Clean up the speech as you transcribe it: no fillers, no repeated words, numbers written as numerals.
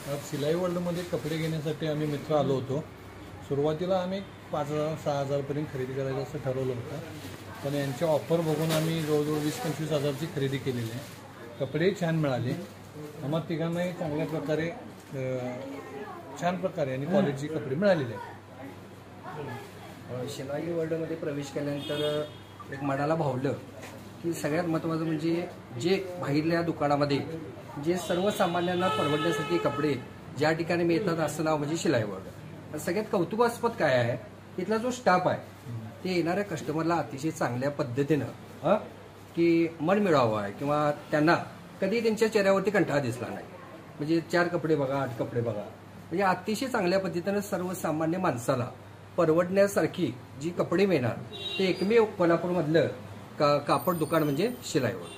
आज सिलाई वर्ल्डमध्ये कपडे घेण्यासाठी आम्ही मित्र आलो होतो. सुरुवातीला आम्ही 5,000-6,000पर्यंत खरेदी करायचं असं ठरवलं होतं, पण यांच्या ऑफर बघून आम्ही जवळजवळ 20-25 हजारची खरेदी केलेली आहे. कपडेही छान मिळाले. आम्हा तिघांनाही चांगल्या प्रकारे छान प्रकारे आणि क्वालिटीचे कपडे मिळालेले आहेत. शिलाई वर्ल्डमध्ये प्रवेश केल्यानंतर एक मनाला भावलं की सगळ्यात महत्त्वाचं म्हणजे जे बाहेरल्या दुकानामध्ये जे सर्वसामान्यांना परवडण्यासाठी कपडे ज्या ठिकाणी मिळतात असं नाव म्हणजे शिलाई वर्ल्ड. सगळ्यात कौतुकास्पद काय आहे, तिथला जो स्टाफ आहे ते येणाऱ्या कस्टमरला अतिशय चांगल्या पद्धतीनं की मन मिळावं आहे किंवा त्यांना कधी त्यांच्या चेहऱ्यावरती कंटाळा दिसला नाही. म्हणजे 4 कपडे बघा, 8 कपडे बघा, म्हणजे अतिशय चांगल्या पद्धतीनं सर्वसामान्य माणसाला परवडण्यासारखी जी कपडे मिळणार ते एकमेव कोल्हापूरमधलं कापड दुकान म्हणजे शिलाई वर्ल्ड.